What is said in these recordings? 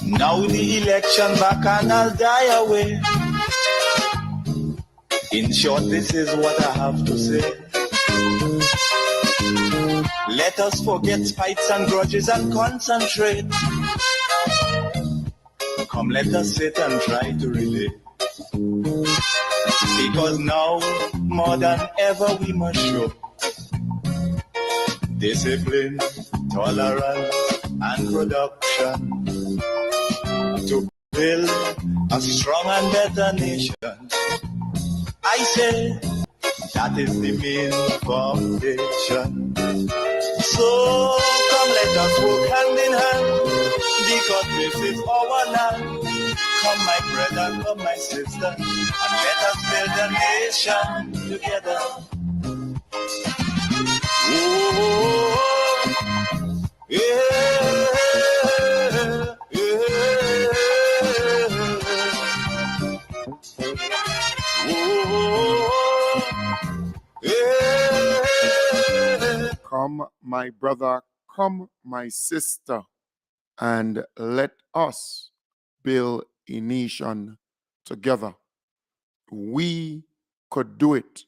Now the election back and I'll die away. In short, this is what I have to say. Let us forget fights and grudges and concentrate. Come, let us sit and try to relate. Because now, more than ever, we must show discipline, tolerance, and production to build a strong and better nation. I say that is the main foundation. So come, let us work hand in hand, because this is our land. Come, my brother, come, my sister, and let us build a nation together. Oh, yeah, yeah. Come, my brother, come, my sister, and let us build a nation together. We could do it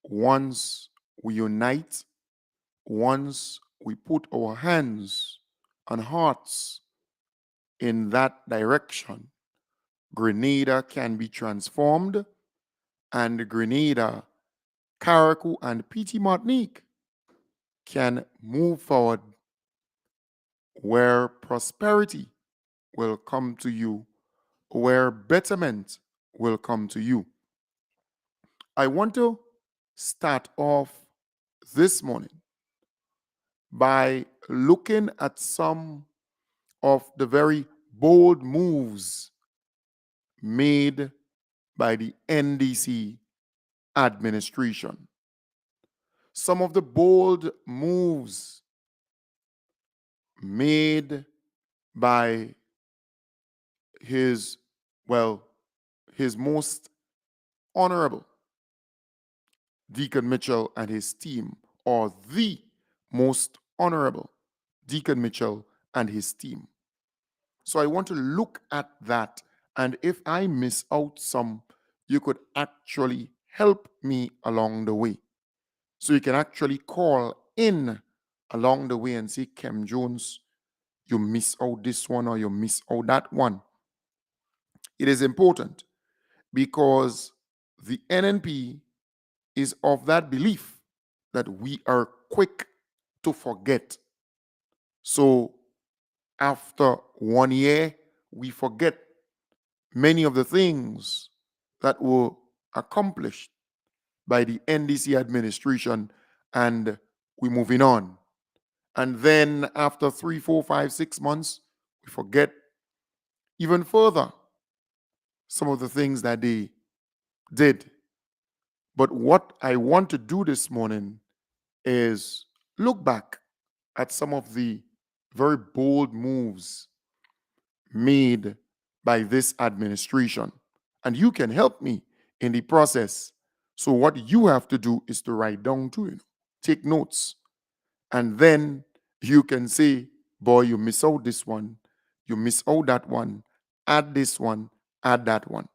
once we unite, once we put our hands and hearts in that direction. Grenada can be transformed, and Grenada, Carriacou, and Petite Martinique can move forward where prosperity will come to you, where betterment will come to you. I want to start off this morning by looking at some of the very bold moves made by the NDC administration. Some of the bold moves made by his most honorable Deacon Mitchell and his team, or the most honorable Deacon Mitchell and his team. So I want to look at that, and if I miss out some, you could actually help me along the way. So you can actually call in along the way and say, Kem Jones, you miss out this one or you miss out that one. It is important because the NNP is of that belief that we are quick to forget. So after 1 year, we forget many of the things that were accomplished by the NDC administration, and we're moving on. And then after 3, 4, 5, 6 months, we forget even further some of the things that they did. But what I want to do this morning is look back at some of the very bold moves made by this administration. And you can help me in the process. So what you have to do is to write down too, take notes. And then you can say, boy, you miss out this one, you miss out that one, add this one, add that one.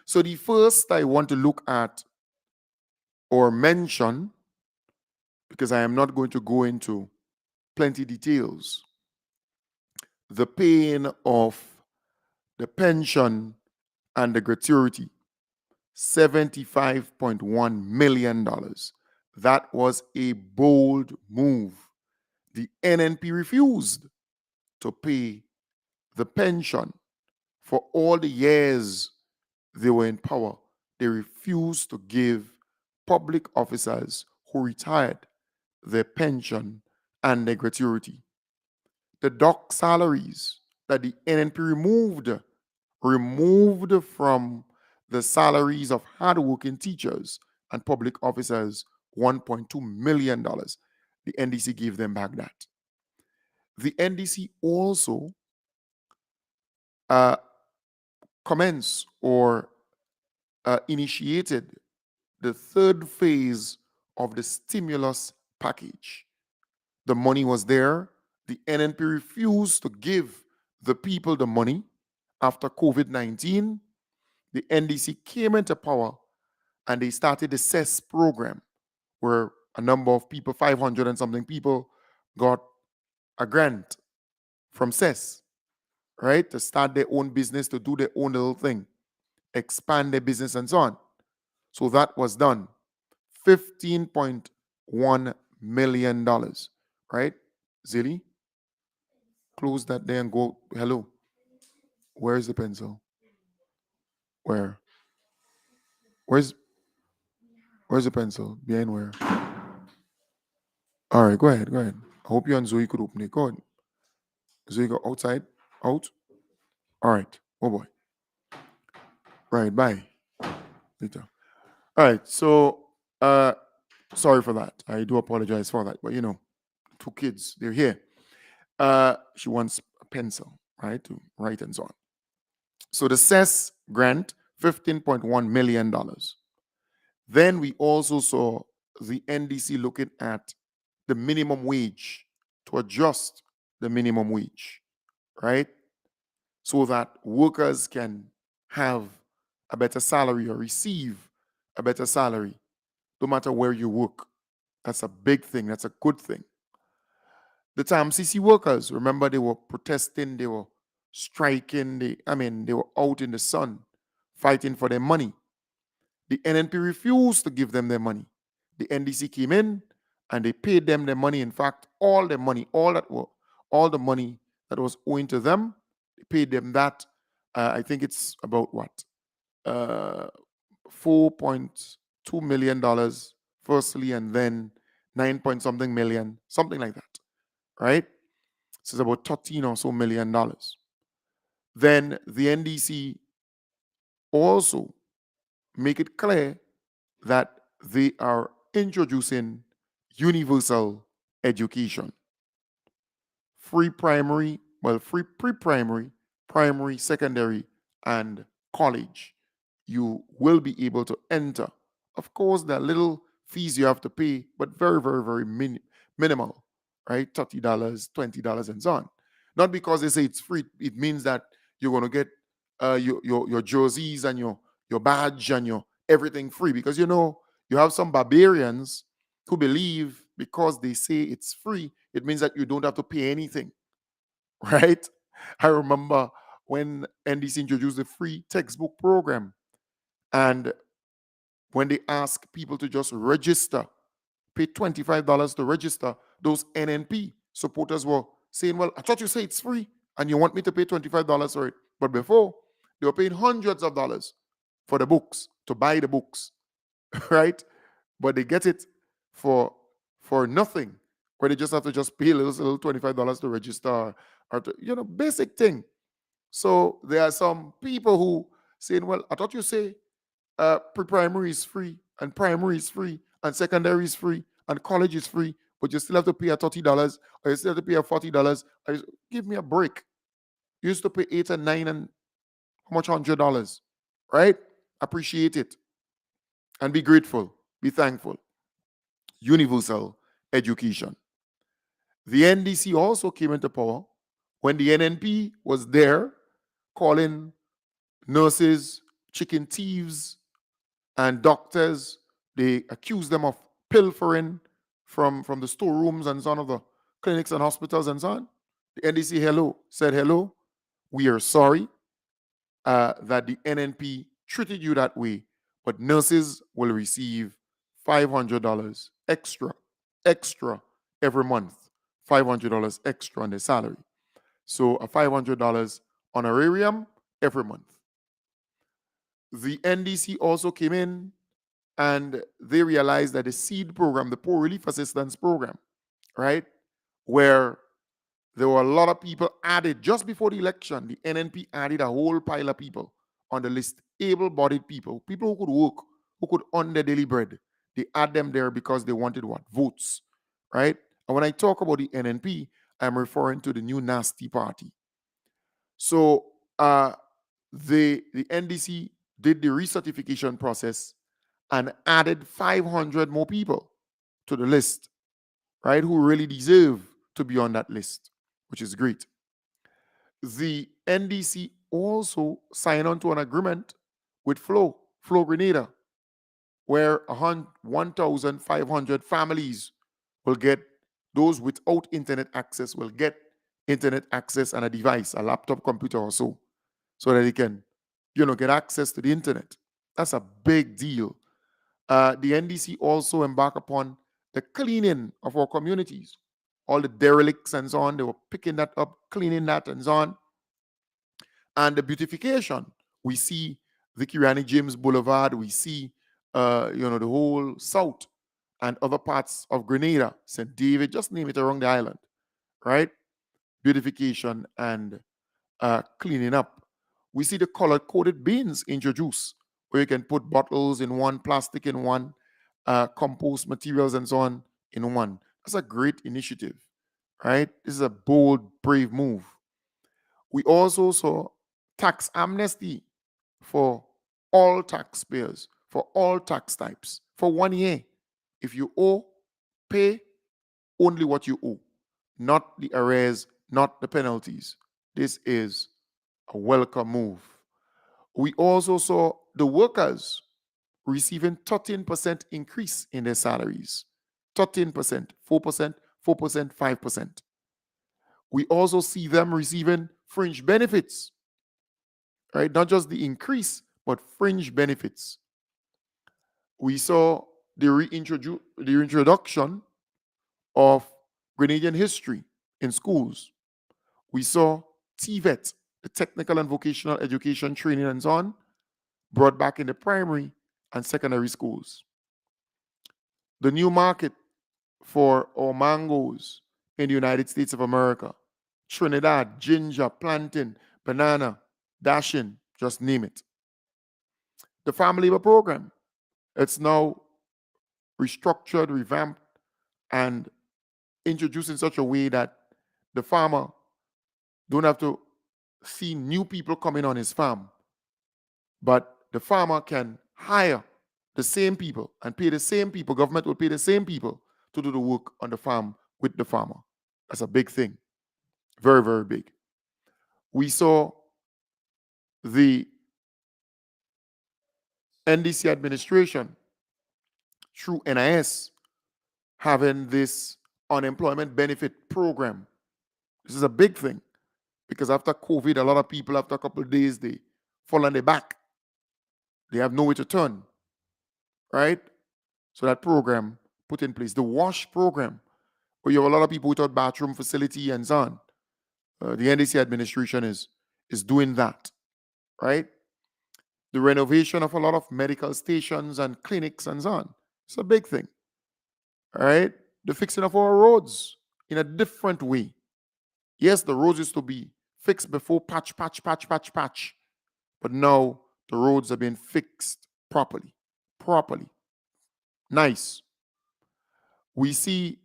So the first I want to look at or mention, because I am not going to go into plenty details, the paying of the pension and the gratuity, $75.1 million. That was a bold move. The NNP refused to pay the pension for all the years they were in power. They refused to give public officers who retired their pension and their gratuity. The doc salaries that the NNP removed from the salaries of hardworking teachers and public officers, $1.2 million. The NDC gave them back that. The NDC also commenced or initiated the third phase of the stimulus package. The money was there. The NNP refused to give the people the money after COVID-19, the NDC came into power and they started the CES program where a number of people, 500 and something people, got a grant from CES, right? To start their own business, to do their own little thing, expand their business and so on. So that was done. $15.1 million, right? Zilly, close that there and go, hello. Where's the pencil? Where? Where's the pencil? Behind where? All right, go ahead, go ahead. I hope you and Zoe could open it. Go ahead. Zoe, go outside, out. All right. Oh boy. Right, bye. Later. All right, so sorry for that. I do apologize for that. But you know, two kids, they're here. She wants a pencil, right, to write and so on. So the CES grant, $15.1 million. Then we also saw the NDC looking at the minimum wage to adjust the minimum wage, right? So that workers can have a better salary or receive a better salary no matter where you work. That's a big thing. That's a good thing. The TAMCC workers, remember, they were protesting, they were striking, they were out in the sun fighting for their money. The NNP refused to give them their money. The NDC came in and they paid them their money. In fact, all the money, all the money that was owing to them, they paid them that. I think it's about what? $4.2 million firstly, and then 9 point something million, something like that, right? So it's about $13 or so million. Then the NDC also make it clear that they are introducing universal education. Free primary, free pre-primary, primary, secondary, and college. You will be able to enter. Of course, there are little fees you have to pay, but very, very, very minimal, right? $30, $20, and so on. Not because they say it's free, it means that you're going to get your jerseys and your badge and your everything free. Because you know, you have some barbarians who believe because they say it's free, it means that you don't have to pay anything, right? I remember when NDC introduced the free textbook program, and when they asked people to just register, pay $25 to register, those NNP supporters were saying, well, I thought you say it's free and you want me to pay $25 for it. But before, they were paying hundreds of dollars for the books, to buy the books, right? But they get it for nothing, where they just have to just pay a little $25 to register, or to, basic thing. So there are some people who saying, well, I thought you say pre-primary is free and primary is free and secondary is free and college is free, but you still have to pay a $30 or you still have to pay a $40. Give me a break. You used to pay 8 and 9 and how much $100, right? Appreciate it and be grateful, be thankful. Universal education. The NDC also came into power when the NNP was there calling nurses chicken thieves and doctors. They accused them of pilfering from the storerooms and so on of the clinics and hospitals and so on. The NDC said hello. We are sorry that the NNP treated you that way, but nurses will receive $500 extra every month, $500 extra on their salary. So a $500 honorarium every month. The NDC also came in and they realized that the SEED program, the Poor Relief Assistance Program, right, where there were a lot of people added just before the election, the NNP added a whole pile of people on the list, able-bodied people, people who could work, who could earn their daily bread. They add them there because they wanted what? Votes, right? And when I talk about the NNP, I'm referring to the new nasty party. So the NDC did the recertification process and added 500 more people to the list, right, who really deserve to be on that list, which is great. The NDC also signed on to an agreement with Flow Grenada, where 1,500 families will get, those without internet access will get internet access and a device, a laptop computer or so that they can, get access to the internet. That's a big deal. The NDC also embarked upon the cleaning of our communities. All the derelicts and so on, they were picking that up, cleaning that and so on. And the beautification, we see the Kirani James Boulevard, we see, the whole south and other parts of Grenada, St. David, just name it, around the island, right? Beautification and cleaning up. We see the color-coded bins introduced, where you can put bottles in one, plastic in one, compost materials and so on in one. That's a great initiative, right? This is a bold, brave move. We also saw tax amnesty for all taxpayers, for all tax types, for 1 year. If you owe, pay only what you owe, not the arrears, not the penalties. This is a welcome move. We also saw the workers receiving 13% increase in their salaries. 13%, 4%, 4%, 5%. We also see them receiving fringe benefits, right? Not just the increase, but fringe benefits. We saw the reintroduction of Grenadian history in schools. We saw TVET, the technical and vocational education training and so on, brought back in the primary and secondary schools. The new market for our mangoes in the United States of America, Trinidad, ginger, plantain, banana, dashing, just name it. The farm labor program, it's now restructured, revamped, and introduced in such a way that the farmer don't have to see new people coming on his farm, but the farmer can hire the same people and pay the same people. Government will pay the same people to do the work on the farm with the farmer. That's a big thing. Very, very big. We saw the NDC administration through NIS having this unemployment benefit program. This is a big thing because after COVID, a lot of people, after a couple of days, they fall on their back. They have nowhere to turn, right? So that program put in place. The WASH program, where you have a lot of people without bathroom facility and so on. The NDC administration is doing that, right? The renovation of a lot of medical stations and clinics and so on. It's a big thing, all right? The fixing of our roads in a different way. Yes, the roads used to be fixed before patch. But now the roads are being fixed properly. Nice. We see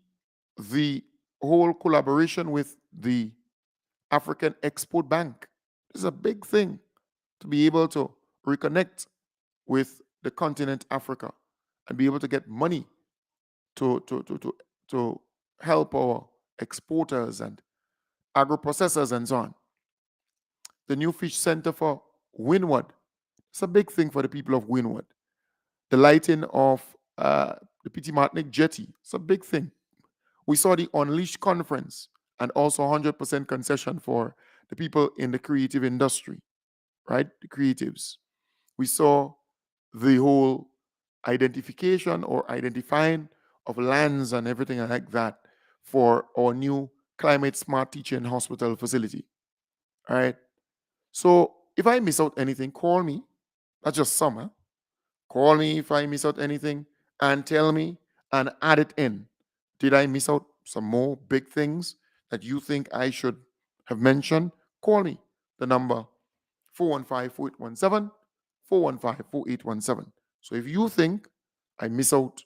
the whole collaboration with the African Export Bank. This is a big thing to be able to reconnect with the continent Africa and be able to get money to help our exporters and agro-processors and so on. The new fish center for Windward. It's a big thing for the people of Windward. The lighting of the Petit Martinique jetty. It's a big thing. We saw the Unleash conference and also 100% concession for the people in the creative industry, right? The creatives. We saw the whole identification or identifying of lands and everything like that for our new climate smart teaching hospital facility. All right. So if I miss out anything, call me. That's just some. Huh? Call me if I miss out anything and tell me and add it in. Did I miss out some more big things that you think I should have mentioned? Call me. The number 415-4817, 415-4817. So if you think I miss out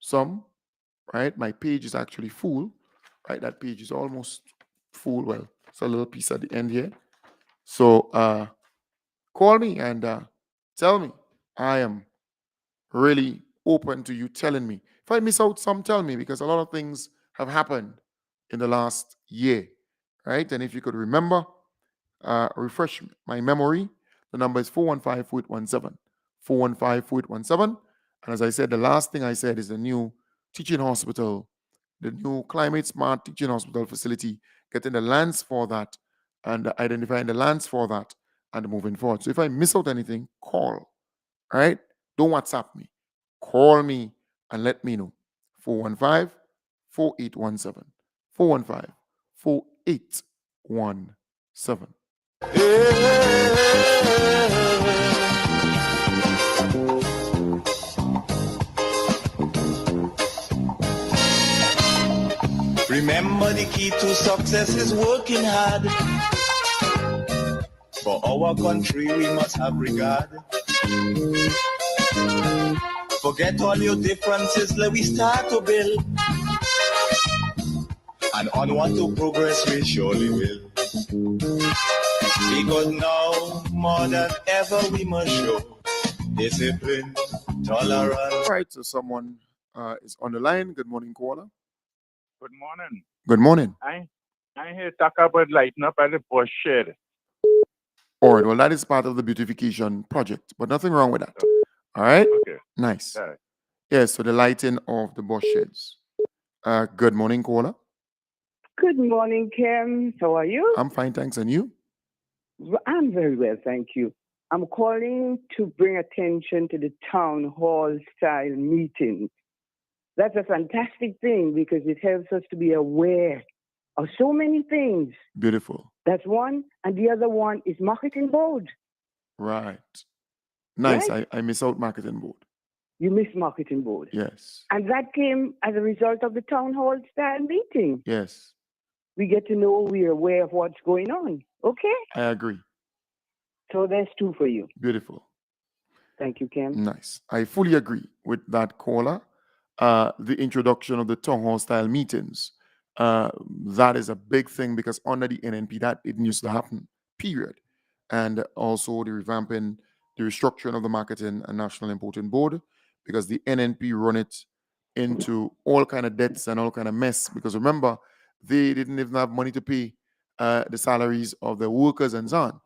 some, right? My page is actually full, right? That page is almost full. Well, it's a little piece at the end here. So call me and tell me. I am really open to you telling me. If I miss out some, tell me, because a lot of things have happened in the last year, right? And if you could remember, refresh my memory. The number is 415-4817. 415-4817. And as I said, the last thing I said is the new teaching hospital, the new climate smart teaching hospital facility, getting the lands for that and identifying the lands for that and moving forward. So if I miss out anything, call. All right? Don't WhatsApp me. Call me and let me know. 415-4817. 415-4817. Remember, the key to success is working hard. For our country, we must have regard. Forget all your differences, let we start to build. And onward to progress we surely will. Because now, more than ever, we must show discipline, tolerance. All right, so someone is on the line. Good morning, caller. Good morning. Good morning. I hear talk about lighting up at the bush shed. All right, well, that is part of the beautification project, but nothing wrong with that. All right? Okay. Nice. All right. Yes, so the lighting of the bush sheds. Good morning, caller. Good morning, Kim. How are you? I'm fine, thanks. And you? I'm very well, thank you. I'm calling to bring attention to the town hall style meetings. That's a fantastic thing because it helps us to be aware of so many things. Beautiful. That's one. And the other one is marketing board. Right. Nice. Right? I miss out marketing board. You miss marketing board. Yes. And that came as a result of the town hall style meeting. Yes. We get to know, we're aware of what's going on. Okay? I agree. So there's two for you. Beautiful. Thank you, Kim. Nice. I fully agree with that caller. The introduction of the town hall style meetings. That is a big thing because under the NNP, that didn't used to happen, period. And also the revamping, the restructuring of the marketing and national importing board, because the NNP run it into all kind of debts and all kind of mess. Because remember, they didn't even have money to pay the salaries of the workers and so on.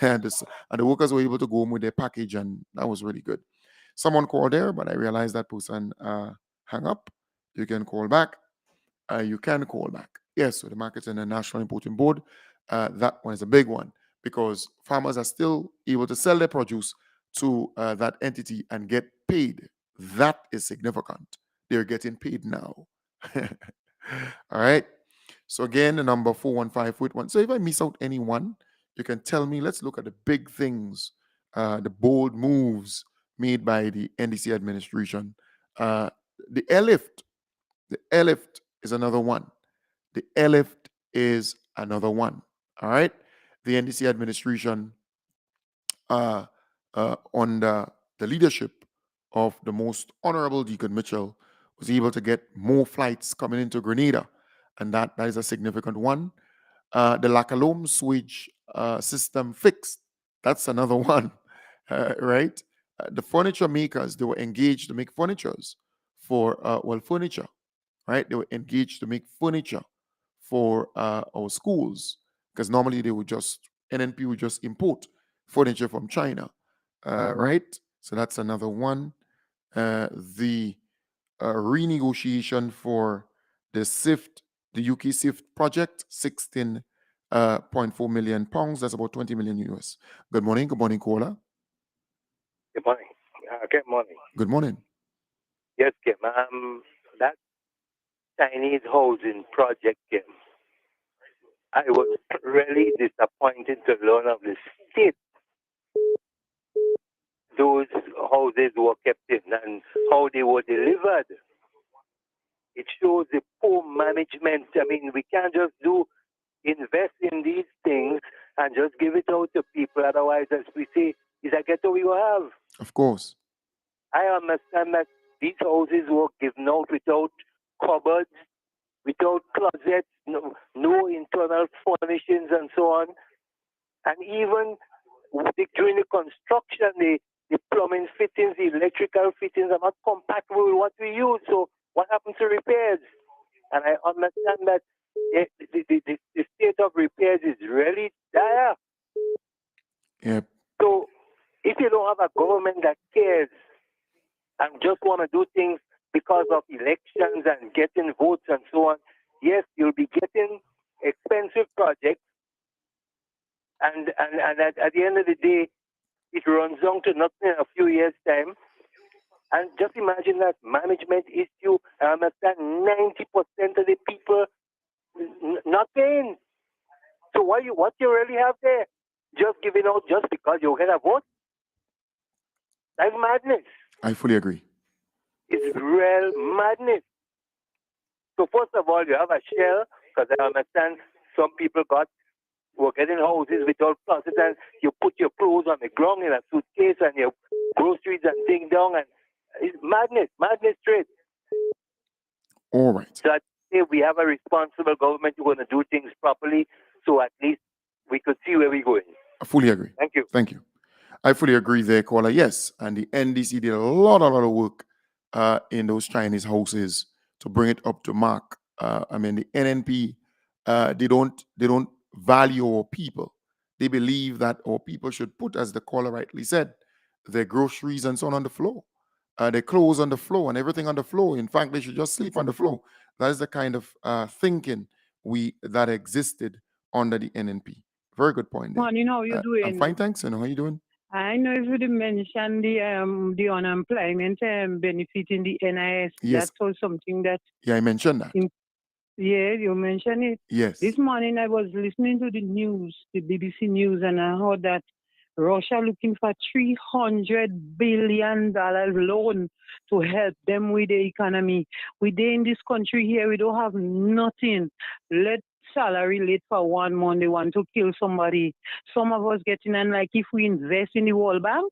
and the workers were able to go home with their package, and that was really good. Someone called there, but I realized that person hung up. You can call back. You can call back. Yes, so the Marketing and National Importing Board, that one is a big one because farmers are still able to sell their produce to that entity and get paid. That is significant. They're getting paid now. All right. So again, the number 415-4817. So if I miss out anyone, you can tell me. Let's look at the big things, the bold moves made by the NDC administration. The airlift. The airlift is another one. The airlift is another one. All right. The NDC administration, under the leadership of the most honorable Deacon Mitchell, was able to get more flights coming into Grenada, and that is a significant one. The Lacalome switch system fixed. That's another one, right? The furniture makers, they were engaged to make furnitures for furniture, right? They were engaged to make furniture for our schools because normally they would just NNP would just import furniture from China, right? So that's another one. The renegotiation for the SIFT, the UK SIFT project, 16.4 million pounds. That's about 20 million US. Good morning, caller. Good morning. Good morning. Good morning. Yes, Kim. That Chinese housing project, Kim. I was really disappointed to learn of the state those houses were kept in and how they were delivered. It shows the poor management. I mean, we can't just invest in these things and just give it out to people. Otherwise, as we say, is a ghetto we will have. Of course. I understand that these houses were given out without cupboards, without closets, no internal furnishings and so on. And even during the construction, the plumbing fittings, the electrical fittings are not compatible with what we use. So what happens to repairs? And I understand that the state of repairs is really dire. Yep. So if you don't have a government that cares and just want to do things because of elections and getting votes and so on, yes, you'll be getting expensive projects. And at the end of the day, it runs down to nothing in a few years' time. And just imagine that management issue. I understand 90% of the people not paying. So what you really have there? Just giving out just because you get a vote? That's madness. I fully agree. It's real madness. So first of all, you have a shell, because I understand some people were getting houses without closets, and you put your clothes on the ground in a suitcase and your groceries and things down, and it's madness straight. All right. So I say we have a responsible government who's going to do things properly, so at least we could see where we're going. I fully agree. Thank you. Thank you. I fully agree there, caller. Yes, and the NDC did a lot of work in those Chinese houses to bring it up to mark. I mean, the NNP, they don't value our people. They believe that our people should put, as the caller rightly said, their groceries and so on the floor, their clothes on the floor, and everything on the floor. In fact, they should just sleep on the floor. That is the kind of thinking that existed under the NNP. Very good point there. Morning, how you doing? I'm fine, thanks. And how are you doing? I know if you didn't mention the unemployment benefit in the NIS. Yes. That's also something that. Yeah, I mentioned that. Yeah, you mentioned it. Yes. This morning I was listening to the news, the BBC News, and I heard that Russia looking for $300 billion loan to help them with the economy. We in this country here, we don't have nothing. Let salary late for 1 month, they want to kill somebody. Some of us getting in, like if we invest in the World Bank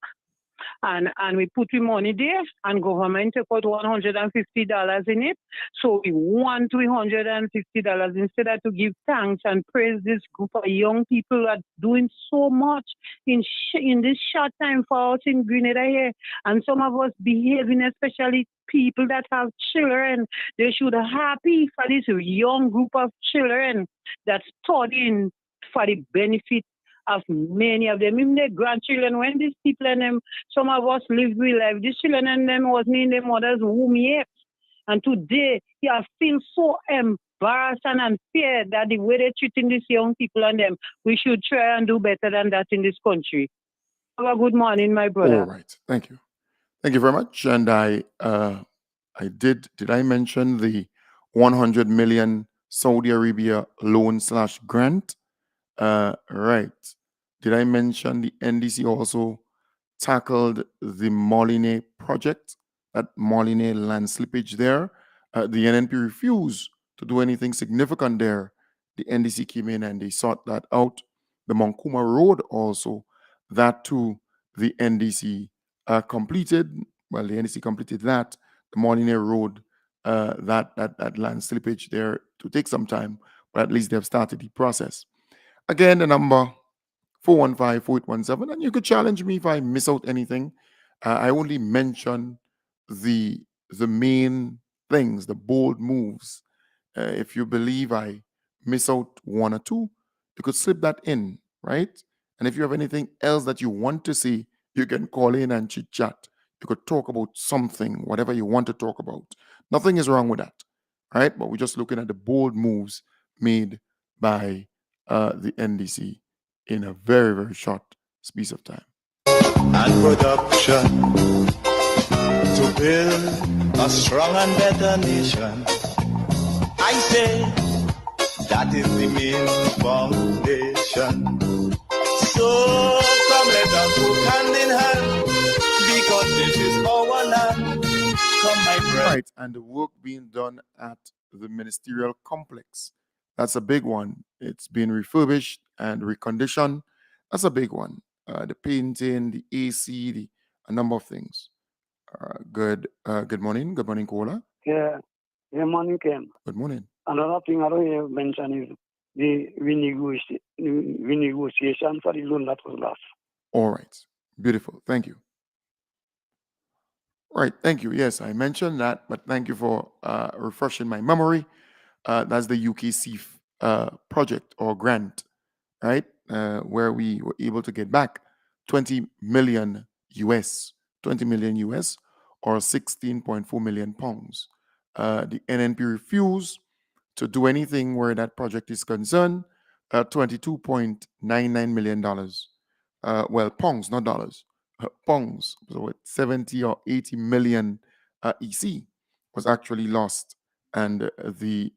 and we put the money there and government take out $150 in it. So we want $350 instead of to give thanks and praise this group of young people that are doing so much in this short time for us in Grenada here. And some of us behaving, especially people that have children, they should be happy for this young group of children that's studying for the benefit of many of them, even their grandchildren. When these people and them, some of us lived with life, these children and them wasn't in their mother's womb yet. And today, I feel so embarrassed and unfair that the way they're treating these young people and them, we should try and do better than that in this country. Have a good morning, my brother. All right. Thank you. Thank you very much. And did I mention the 100 million Saudi Arabia loan/grant? Right. Did I mention the NDC also tackled the Moline project, that Moline land slippage there? The NNP refused to do anything significant there. The NDC came in and they sought that out. The Monkuma Road also, that too, the NDC completed. Well, the NDC completed that. The Moline Road, that land slippage there to take some time, but at least they've started the process. Again, the number 415-4817, and you could challenge me if I miss out anything. I only mention the main things, the bold moves. If you believe I miss out one or two, you could slip that in, right? And if you have anything else that you want to see, you can call in and chit chat. You could talk about something, whatever you want to talk about. Nothing is wrong with that, right? But we're just looking at the bold moves made by the NDC in a very, very short space of time. And production to build a strong and better nation. I say that is the main foundation. So come let us work hand in hand, because this is our land. Come my friend. Right, and the work being done at the ministerial complex. That's a big one. It's been refurbished and reconditioned. That's a big one. The painting, the AC, a number of things. Good morning. Good morning, Kola. Yeah, morning, Ken. Good morning. Another thing I don't hear mention is the renegotiation for the loan that was lost. All right. Beautiful. Thank you. Right. Thank you. Yes, I mentioned that, but thank you for refreshing my memory. That's the UKC project or grant, right? Where we were able to get back 20 million US, 20 million US, or 16.4 million pounds. The NNP refused to do anything where that project is concerned. $22.99 million. Well, pounds, not dollars. Pounds. So 70 or 80 million EC was actually lost. And the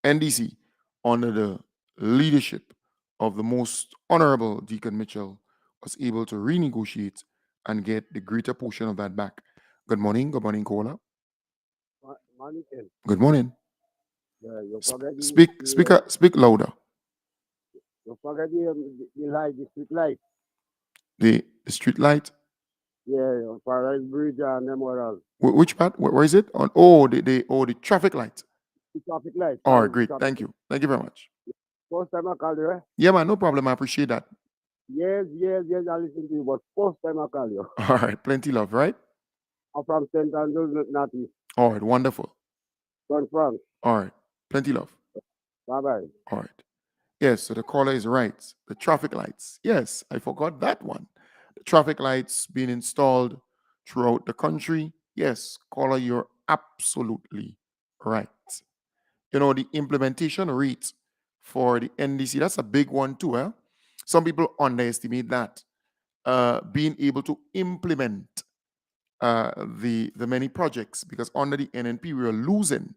NDC, under the leadership of the most honorable Deacon Mitchell, was able to renegotiate and get the greater portion of that back. Good morning, Kola. Good morning. Yeah, you forget Speak louder. You forget the light, the street light. The street light. Yeah, Paradise Bridge and them what else. Which part? Where is it? On the traffic light. The traffic light. All right, great. Thank you. Thank you very much. First time I call you, eh? Yeah, man, no problem. I appreciate that. Yes, I listen to you, but first time I call you. All right, plenty love, right? I'm from St. Andrews, Northeast. All right, wonderful. Confirm. All right, plenty love. Bye-bye. All right. Yes, so the caller is right. The traffic lights. Yes, I forgot that one. The traffic lights being installed throughout the country. Yes, caller, you're absolutely right. You know, the implementation rate for the NDC, that's a big one too. Eh? Some people underestimate that. Being able to implement the many projects, because under the NNP, we are losing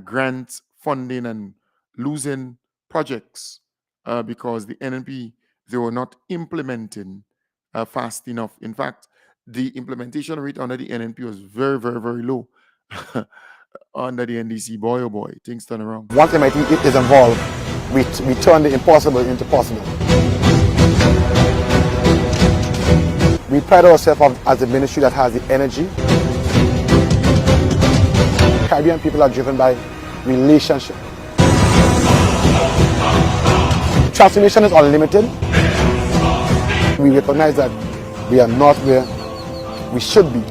grant funding and losing projects because the NNP, they were not implementing fast enough. In fact, the implementation rate under the NNP was very, very, very low. Under the NDC, boy, oh boy, things turn around. Once MIT is involved, we turn the impossible into possible. We pride ourselves as a ministry that has the energy. Caribbean people are driven by relationship. Transformation is unlimited. We recognize that we are not where we should be.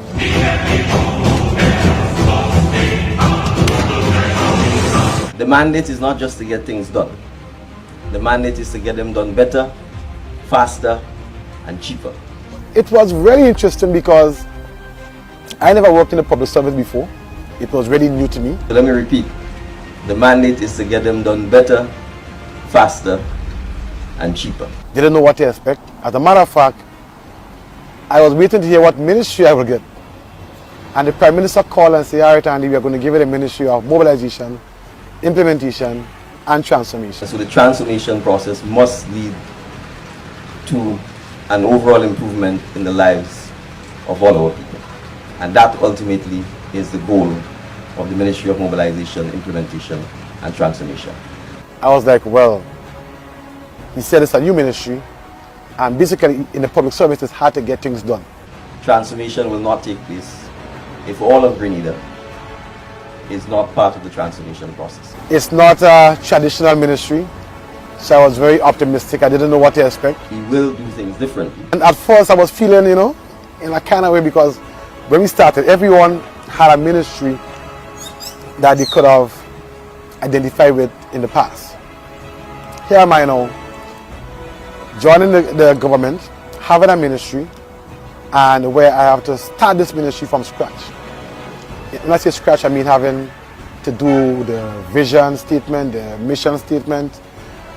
The mandate is not just to get things done. The mandate is to get them done better, faster, and cheaper. It was very interesting because I never worked in the public service before. It was really new to me. So let me repeat. The mandate is to get them done better, faster, and cheaper. Didn't know what to expect. As a matter of fact, I was waiting to hear what ministry I would get. And the Prime Minister called and said, all right, Andy, we are going to give it a ministry of mobilization, implementation, and transformation. So the transformation process must lead to an overall improvement in the lives of all our people. And that ultimately is the goal of the Ministry of Mobilization, Implementation, and Transformation. I was like, well, he said it's a new ministry, and basically in the public service it's hard to get things done. Transformation will not take place if all of Grenada is not part of the transformation process. It's not a traditional ministry, so I was very optimistic. I didn't know what to expect. We will do things differently. And at first I was feeling, in a kind of way, because when we started, everyone had a ministry that they could have identified with in the past. Here am I now, joining the government, having a ministry, and where I have to start this ministry from scratch. When I say scratch, I mean having to do the vision statement, the mission statement,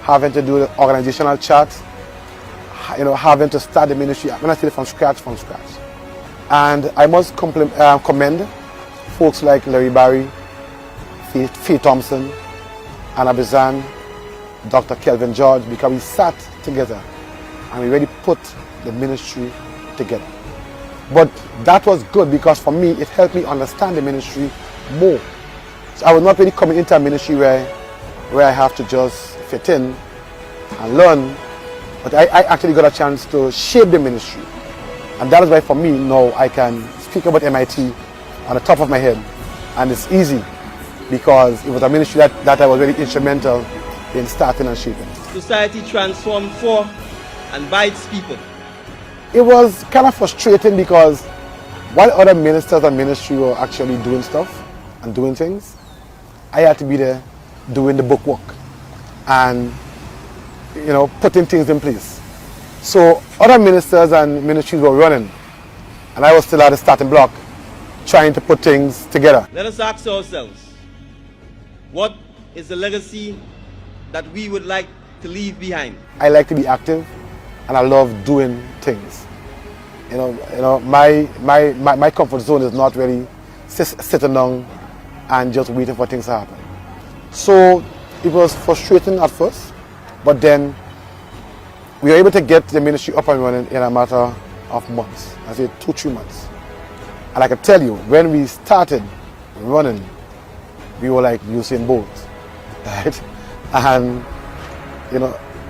having to do the organizational chart, having to start the ministry. When I say from scratch. And I must commend folks like Larry Barry, Faye Thompson, Anna Bizan, Dr. Kelvin George, because we sat together and we really put the ministry together. But that was good because for me, it helped me understand the ministry more. So I was not really coming into a ministry where I have to just fit in and learn, but I actually got a chance to shape the ministry. And that is why for me now I can speak about MIT on the top of my head, and it's easy because it was a ministry that I was very instrumental in starting and shaping. Society transformed for and by its people. It was kind of frustrating because while other ministers and ministry were actually doing stuff and doing things, I had to be there doing the bookwork and putting things in place. So other ministers and ministries were running, and I was still at the starting block trying to put things together. Let us ask ourselves, what is the legacy that we would like to leave behind? I like to be active, and I love doing things. My comfort zone is not really sitting down and just waiting for things to happen. So it was frustrating at first, but then we were able to get the ministry up and running in a matter of months. I say 2-3 months. And I can tell you, when we started running, we were like Usain Bolt, right? And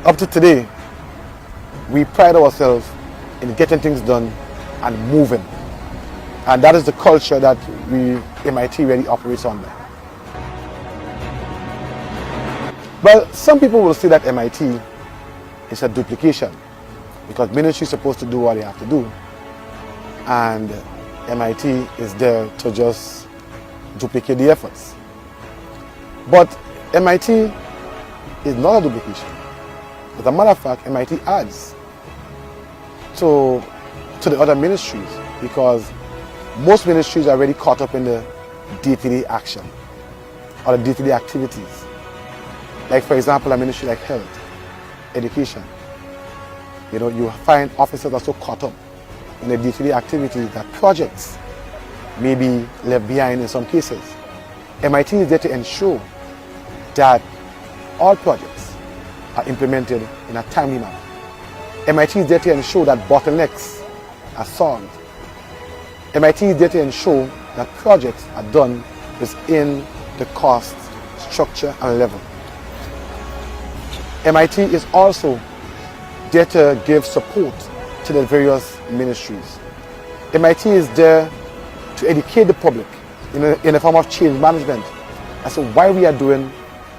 up to today, we pride ourselves in getting things done and moving. And that is the culture that MIT really operates on. Well, some people will say that MIT is a duplication because ministry is supposed to do what they have to do, and MIT is there to just duplicate the efforts. But MIT is not a duplication. As a matter of fact, MIT adds to the other ministries, because most ministries are already caught up in the day-to-day action or the day-to-day activities. Like, for example, a ministry like health, education. You find officers are so caught up in the day-to-day activities that projects may be left behind in some cases. MIT is there to ensure that all projects are implemented in a timely manner. MIT is there to ensure that bottlenecks are solved. MIT is there to ensure that projects are done within the cost, structure, and level. MIT is also there to give support to the various ministries. MIT is there to educate the public in a form of change management as to why we are doing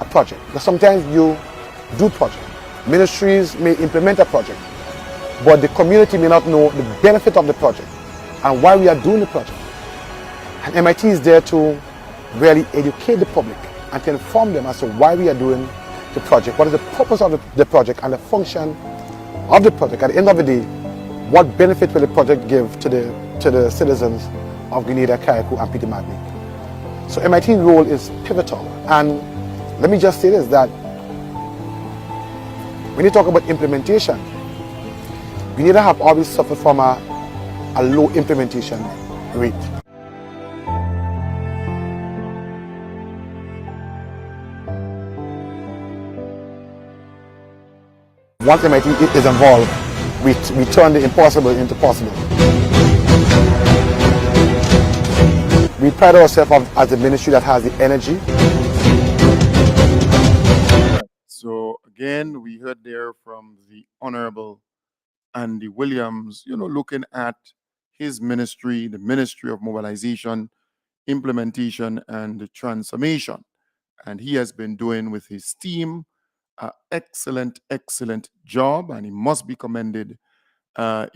a project. Because sometimes you do project. Ministries may implement a project, but the community may not know the benefit of the project and why we are doing the project. And MIT is there to really educate the public and to inform them as to why we are doing the project, what is the purpose of the project and the function of the project. At the end of the day, what benefit will the project give to the citizens of Grenada, Carriacou, and Peter Martinique. So MIT's role is pivotal. And let me just say this, that when you talk about implementation, Grenada have always suffered from a low implementation rate. Once MIT is involved, we turn the impossible into possible. We pride ourselves as a ministry that has the energy. So again, we heard there from the Honorable Andy Williams, looking at his ministry, the Ministry of Mobilization, Implementation, and Transformation. And he has been doing with his team an excellent, excellent job, and he must be commended. Right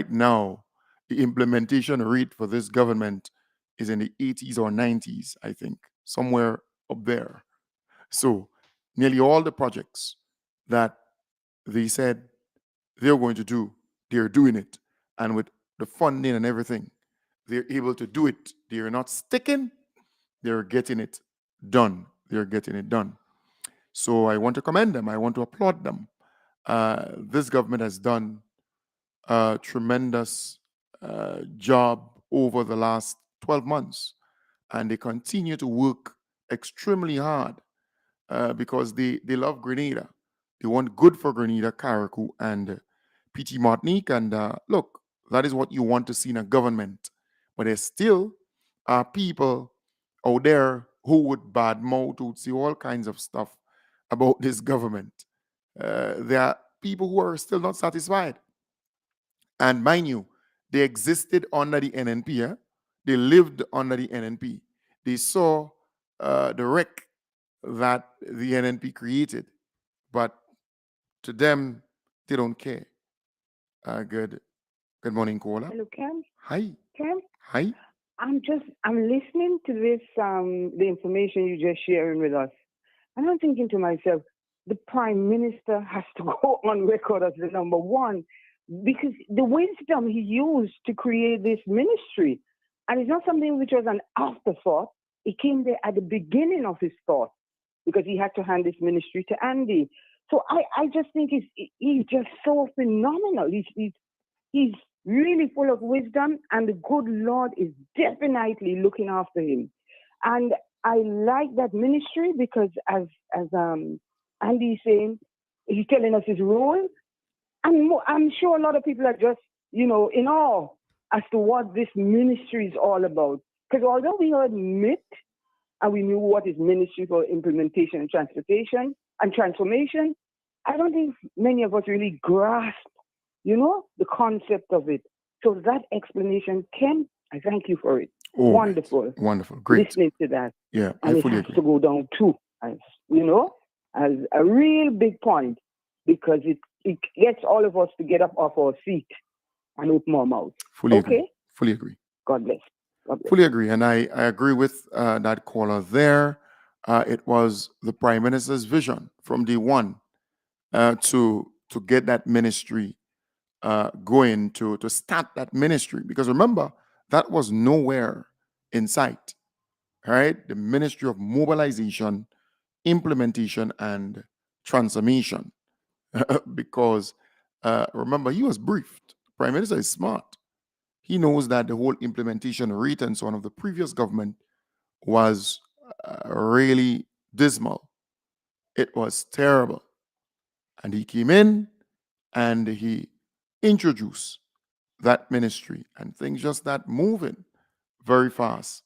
now, the implementation rate for this government is in the 80s or 90s, I think, somewhere up there. So nearly all the projects that they said they're going to do, they're doing it. And with the funding and everything, they're able to do it. They're not sticking, they're getting it done. They're getting it done. So I want to commend them. I want to applaud them. This government has done a tremendous job over the last 12 months. And they continue to work extremely hard because they love Grenada. They want good for Grenada, Carriacou, and PT Martinique. And look, that is what you want to see in a government. But there still are people out there who would badmouth, who would say all kinds of stuff about this government. There are people who are still not satisfied. And mind you, they existed under the NNP. Yeah? They lived under the NNP. They saw the wreck that the NNP created. But to them, they don't care. Good morning, caller. Hello, Ken. Hi. Ken, Hi. I'm listening to this, the information you just sharing with us. And I'm thinking to myself, the Prime Minister has to go on record as the number one because the wisdom he used to create this ministry, and it's not something which was an afterthought. It came there at the beginning of his thought because he had to hand this ministry to Andy. So I just think he's just so phenomenal. He's really full of wisdom, and the good Lord is definitely looking after him. And I like that ministry because as Andy is saying, he's telling us his role. And I'm sure a lot of people are just, in awe as to what this ministry is all about. Because although we heard MIT, and we knew what is Ministry for Implementation and Transportation and Transformation, I don't think many of us really grasp, the concept of it. So that explanation, Ken, I thank you for it. Oh, Wonderful. Wonderful. Great. Listening to that. Yeah, and I fully it has agree. to go down too, as a real big point, because it gets all of us to get up off our seat and open our mouths. Fully Okay? agree. Fully agree. God bless. God bless. Fully agree. And I agree with that caller there. It was the Prime Minister's vision from day one to get that ministry going, to start that ministry. Because remember, that was nowhere in sight. All right? The Ministry of Mobilization, Implementation, and Transformation. Because remember, he was briefed. Prime Minister is smart. He knows that the whole implementation rate and so on of the previous government was really dismal. It was terrible. And he came in and he introduced that ministry, and things just start moving very fast.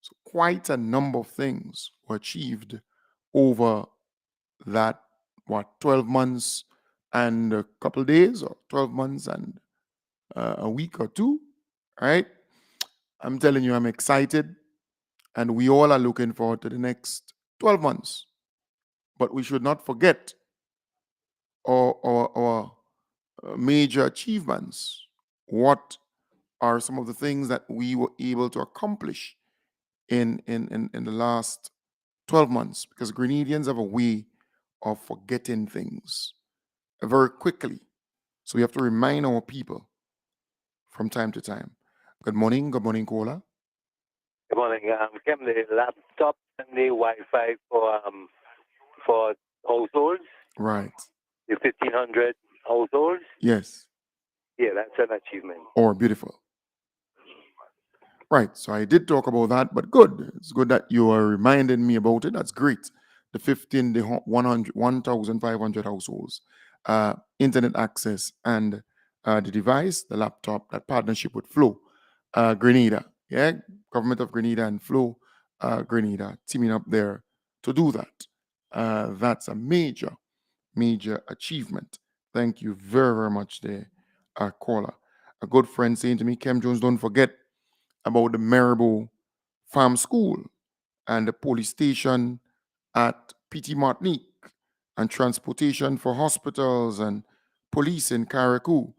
So quite a number of things were achieved over that, 12 months and a couple of days, or 12 months and a week or two, right? I'm telling you, I'm excited, and we all are looking forward to the next 12 months. But we should not forget our major achievements. What are some of the things that we were able to accomplish in the last 12 months? Because Grenadians have a way of forgetting things very quickly. So we have to remind our people from time to time. Good morning, caller. Good morning. Came the laptop and the Wi-Fi for households, Right. the 1,500 households. Yes. Yeah, that's an achievement. Or beautiful. Right. So I did talk about that, but good. It's good that you are reminding me about it. That's great. The 1,500 households, internet access, and the device, the laptop, that partnership with Flow, Grenada. Yeah, Government of Grenada and Flow, Grenada teaming up there to do that. That's a major achievement. Thank you very, very much there, caller. A good friend saying to me, Kem Jones, don't forget about the Maribor Farm School and the police station at Petit Martinique, and transportation for hospitals and police in Carriacou,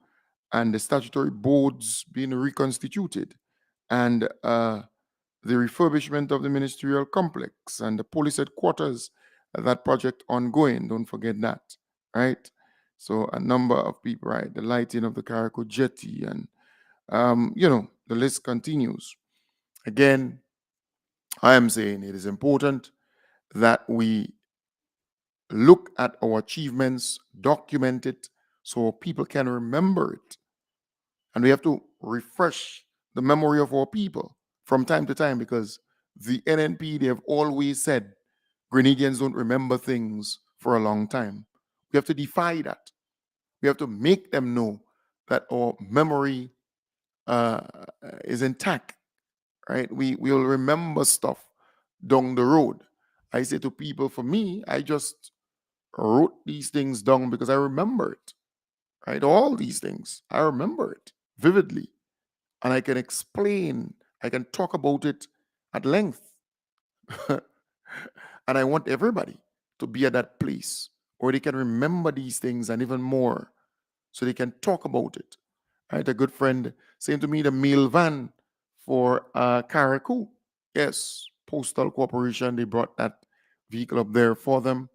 and the statutory boards being reconstituted, and the refurbishment of the ministerial complex and the police headquarters, that project ongoing. Don't forget that, right? So a number of people, right? The lighting of the Carriacou jetty, and the list continues. Again, I am saying it is important that we look at our achievements, document it so people can remember it. And we have to refresh the memory of our people from time to time, because the NNP, they have always said Grenadians don't remember things for a long time. We have to defy that. We have to make them know that our memory is intact, right? We will remember stuff down the road. I say to people, for me, I just wrote these things down because I remember it, right? All these things, I remember it vividly. And I can explain, I can talk about it at length. And I want everybody to be at that place where they can remember these things and even more, so they can talk about it. Right? A good friend saying to me, the mail van for Carriacou. Yes, Postal Corporation, they brought that vehicle up there for them.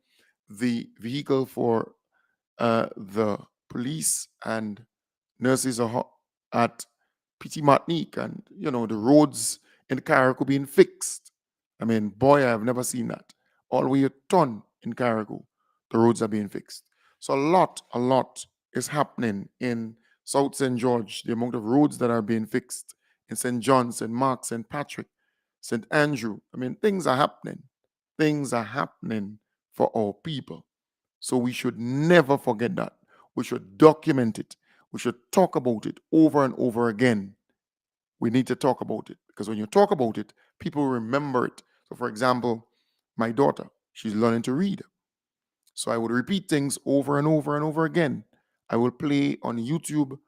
the vehicle for the police and nurses at Petit Martinique, and the roads in Carriacou being fixed. I mean, boy, I've never seen that. All the way a ton in Carriacou, the roads are being fixed. So a lot is happening in South St. George. The amount of roads that are being fixed in St. John, St. Mark, St. Patrick, St. Andrew. I mean, things are happening. Things are happening for our people. So we should never forget that. We should document it. We should talk about it over and over again. We need to talk about it, because when you talk about it, people remember it. So, for example, my daughter, she's learning to read. So I would repeat things over and over and over again. I will play on YouTube,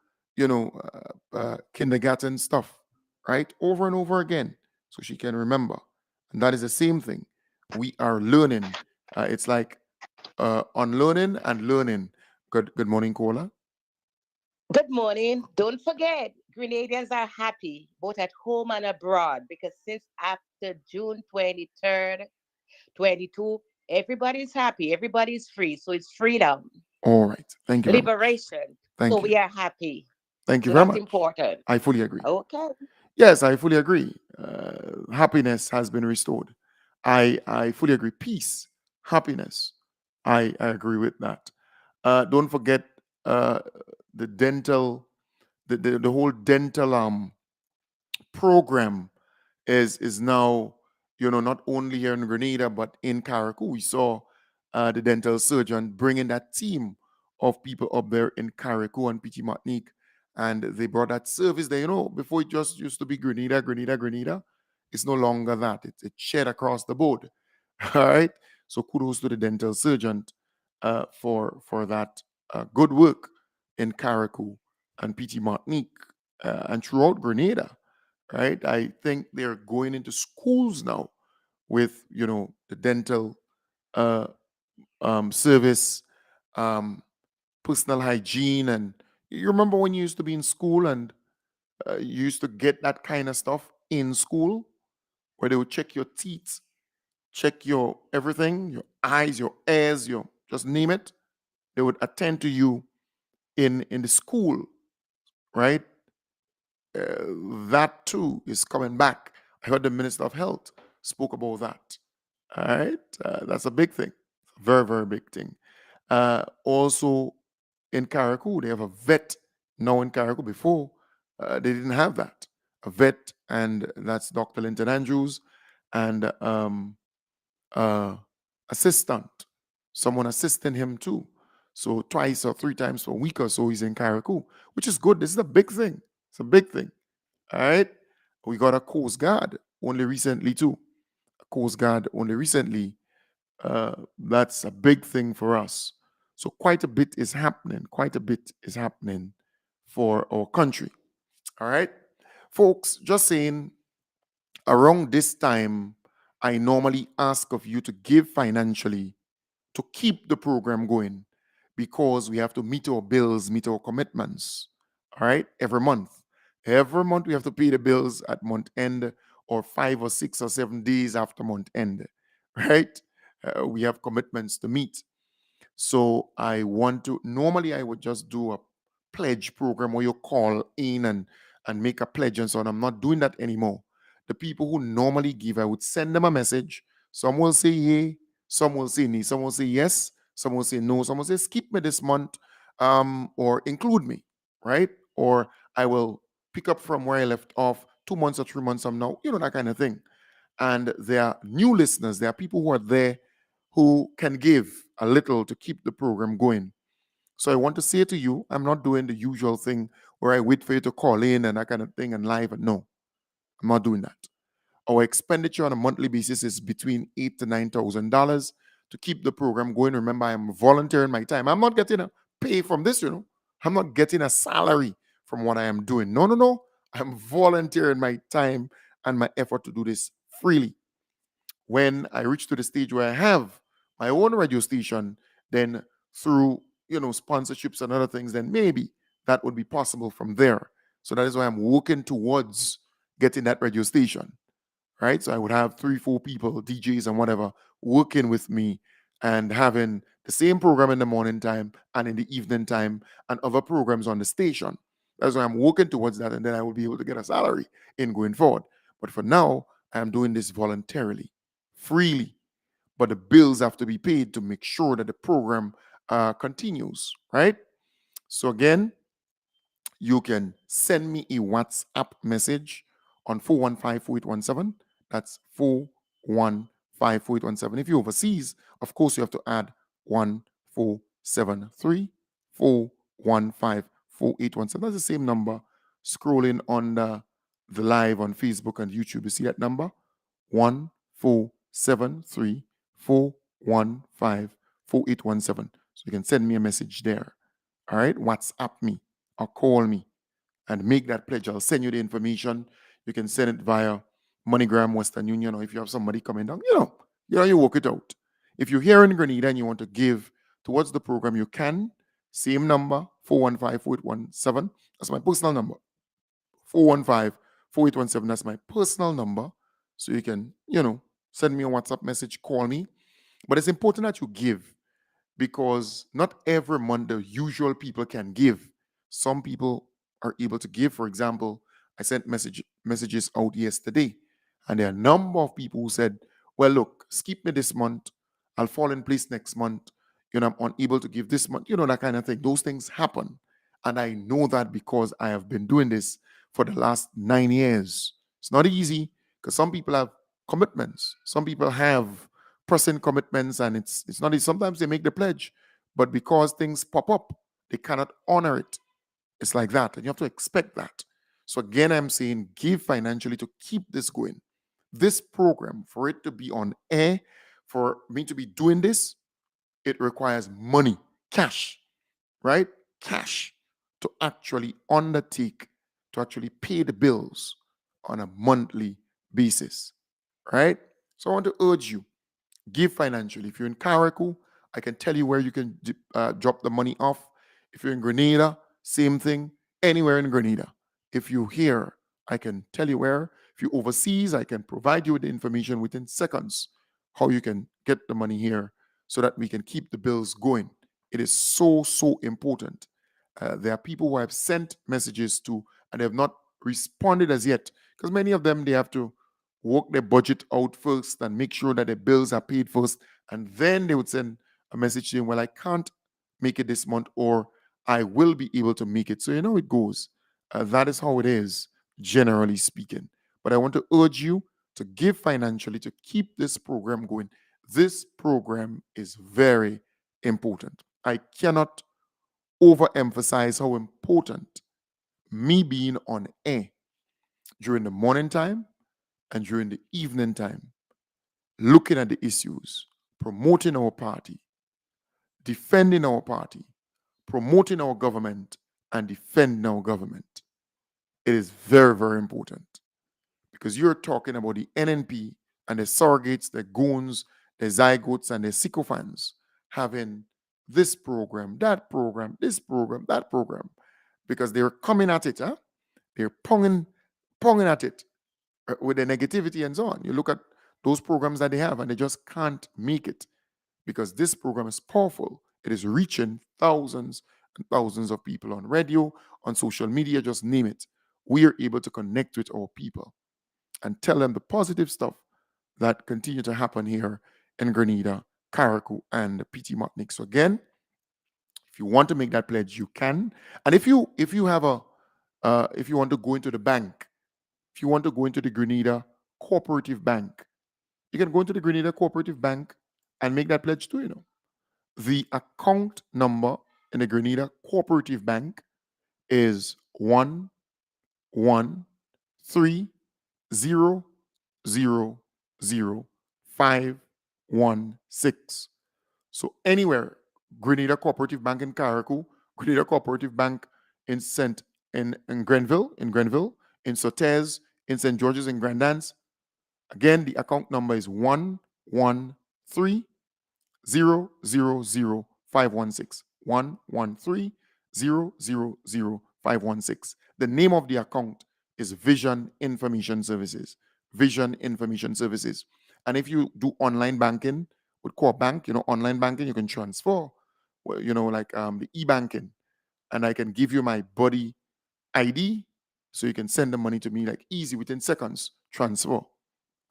kindergarten stuff, right? Over and over again, so she can remember. And that is the same thing. We are learning. It's like unlearning and learning. Good morning, Kola. Good morning. Don't forget, Grenadians are happy both at home and abroad because since after June 23rd, 22, everybody's happy, everybody's free. So it's freedom, All right. Thank you very much. liberation. Thank So you. we are happy. Thank you So very that's much. important. I fully agree. Okay. Yes, I fully agree. Happiness has been restored. I fully agree. Peace, happiness. I agree with that. Don't forget the dental, the whole dental program is now, not only here in Grenada but in Carriacou. We saw the dental surgeon bringing that team of people up there in Carriacou and Petit Martinique, and they brought that service there. Before it just used to be Grenada, Grenada, Grenada. It's no longer that. It's shared across the board. All right. So kudos to the dental surgeon for that good work in Carriacou and Petit Martinique and throughout Grenada. Right. I think they're going into schools now with the dental uh, service, personal hygiene, and you remember when you used to be in school and you used to get that kind of stuff in school where they would check your teeth, check your everything, your eyes, your ears, your just name it. They would attend to you in the school, right? That too is coming back. I heard the Minister of Health spoke about that. All right, that's a big thing, very very big thing. Also in Carriacou, they have a vet now in Carriacou. Before they didn't have that, a vet, and that's Dr. Linton Andrews, and assistant, someone assisting him too. So twice or three times per week or so he's in Carriacou, which is good. This is a big thing. It's a big thing. All right. We got a Coast Guard only recently too. A Coast Guard only recently. That's a big thing for us. So quite a bit is happening. Quite a bit is happening for our country. All right. Folks, just saying, around this time, I normally ask of you to give financially to keep the program going, because we have to meet our bills, meet our commitments. All right, every month. Every month we have to pay the bills at month end, or 5 or 6 or 7 days after month end. Right? We have commitments to meet. So I want to, normally I would just do a pledge program where you call in and make a pledge and so on. I'm not doing that anymore. The people who normally give, I would send them a message. Some will say yay, some will say nay, some will say yes, some will say no, some will say skip me this month, or include me, right? Or I will pick up from where I left off 2 months or 3 months from now, that kind of thing. And there are new listeners, there are people who are there who can give a little to keep the program going. So I want to say to you, I'm not doing the usual thing where I wait for you to call in and that kind of thing and live. No, I'm not doing that. Our expenditure on a monthly basis is between $8,000 to $9,000 to keep the program going. Remember, I'm volunteering my time. I'm not getting a pay from this, I'm not getting a salary from what I am doing. No. I'm volunteering my time and my effort to do this freely. When I reach to the stage where I have my own radio station, then through sponsorships and other things, then maybe that would be possible from there. So that is why I'm working towards getting that radio station, right? So I would have 3-4 people, DJs and whatever, working with me and having the same program in the morning time and in the evening time and other programs on the station. That's why I'm working towards that, and then I will be able to get a salary in going forward. But for now, I am doing this voluntarily, freely. But the bills have to be paid to make sure that the program continues, right? So again, you can send me a WhatsApp message on 415-4817. That's 415-4817. If you're overseas, of course, you have to add 1473 415 4817. That's the same number. Scrolling on the live on Facebook and YouTube, you see that number? 1473 415 4817. So you can send me a message there. All right? WhatsApp me or call me and make that pledge. I'll send you the information. You can send it via MoneyGram, Western Union, or if you have somebody coming down, you work it out. If you're here in Grenada and you want to give towards the program, you can. Same number, 415-4817. That's my personal number. 415-4817. That's my personal number. So you can, send me a WhatsApp message, call me. But it's important that you give, because not every month the usual people can give. Some people are able to give. For example, I sent messages out yesterday, and there are a number of people who said, well, look, skip me this month. I'll fall in place next month. I'm unable to give this month. That kind of thing. Those things happen. And I know that because I have been doing this for the last 9 years. It's not easy, because some people have commitments. Some people have pressing commitments, and it's not easy. Sometimes they make the pledge, but because things pop up, they cannot honor it. It's like that, and you have to expect that. So again, I'm saying give financially to keep this going. This program, for it to be on air, for me to be doing this, it requires money, cash, right? Cash to actually undertake, to actually pay the bills on a monthly basis, right? So I want to urge you, give financially. If you're in Carriacou, I can tell you where you can drop the money off. If you're in Grenada, same thing, anywhere in Grenada. If you're here, I can tell you where. If you're overseas, I can provide you with the information within seconds how you can get the money here so that we can keep the bills going. It is so, so important. There are people who have sent messages to and they have not responded as yet, because many of them, they have to work their budget out first and make sure that their bills are paid first, and then they would send a message saying, well, I can't make it this month, or I will be able to make it. So it goes. That is how it is, generally speaking. But I want to urge you to give financially to keep this program going. This program is very important. I cannot overemphasize how important me being on air during the morning time and during the evening time, looking at the issues, promoting our party, defending our party, promoting our government, and defending our government. It is very, very important, because you're talking about the NNP and the surrogates, the goons, the zygotes, and the sycophants having this program, that program, this program, that program, because they're coming at it, they're ponging at it with the negativity and so on. You look at those programs that they have, and they just can't make it, because this program is powerful. It is reaching thousands and thousands of people on radio, on social media, just name it. We are able to connect with our people and tell them the positive stuff that continue to happen here in Grenada, Carriacou, and PT Martinique. So again, if you want to make that pledge, you can. And if you have if you want to go into the bank, if you want to go into the Grenada Cooperative Bank, you can go into the Grenada Cooperative Bank and make that pledge too. The account number in the Grenada Cooperative Bank is 113000516. So anywhere, Grenada Cooperative Bank in Carriacou, Grenada Cooperative Bank in Grenville, in Sotez, in St. George's, in Grandance. Again, the account number is 113000516. 113000516. The name of the account is Vision Information Services. Vision Information Services. And if you do online banking, with Core Bank, online banking, you can transfer, well, like the e-banking, and I can give you my body ID, so you can send the money to me like easy within seconds, transfer,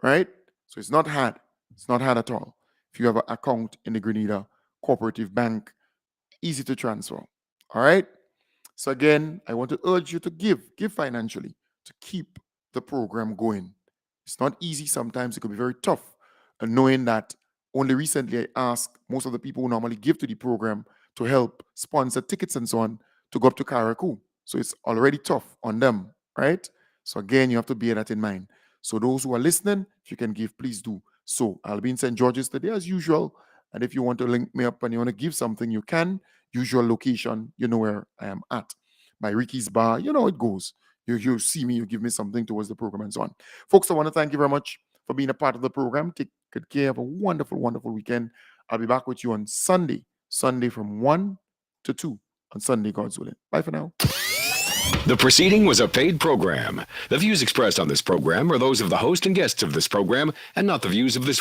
right? So it's not hard. It's not hard at all. If you have an account in the Grenada Cooperative Bank, easy to transfer. All right. So again, I want to urge you to give financially to keep the program going. It's not easy. Sometimes it could be very tough. And knowing that only recently I asked most of the people who normally give to the program to help sponsor tickets and so on to go up to Carriacou. So it's already tough on them, right? So again, you have to bear that in mind. So those who are listening, if you can give, please do. So I'll be in St. George's today as usual. And if you want to link me up and you want to give something, you can. Usual location, you know where I am at. By Ricky's Bar, you know how it goes. You see me, you give me something towards the program and so on. Folks, I want to thank you very much for being a part of the program. Take good care. Have a wonderful, wonderful weekend. I'll be back with you on Sunday from 1 to 2 on Sunday, God's willing. Bye for now. The proceeding was a paid program. The views expressed on this program are those of the host and guests of this program and not the views of this radio.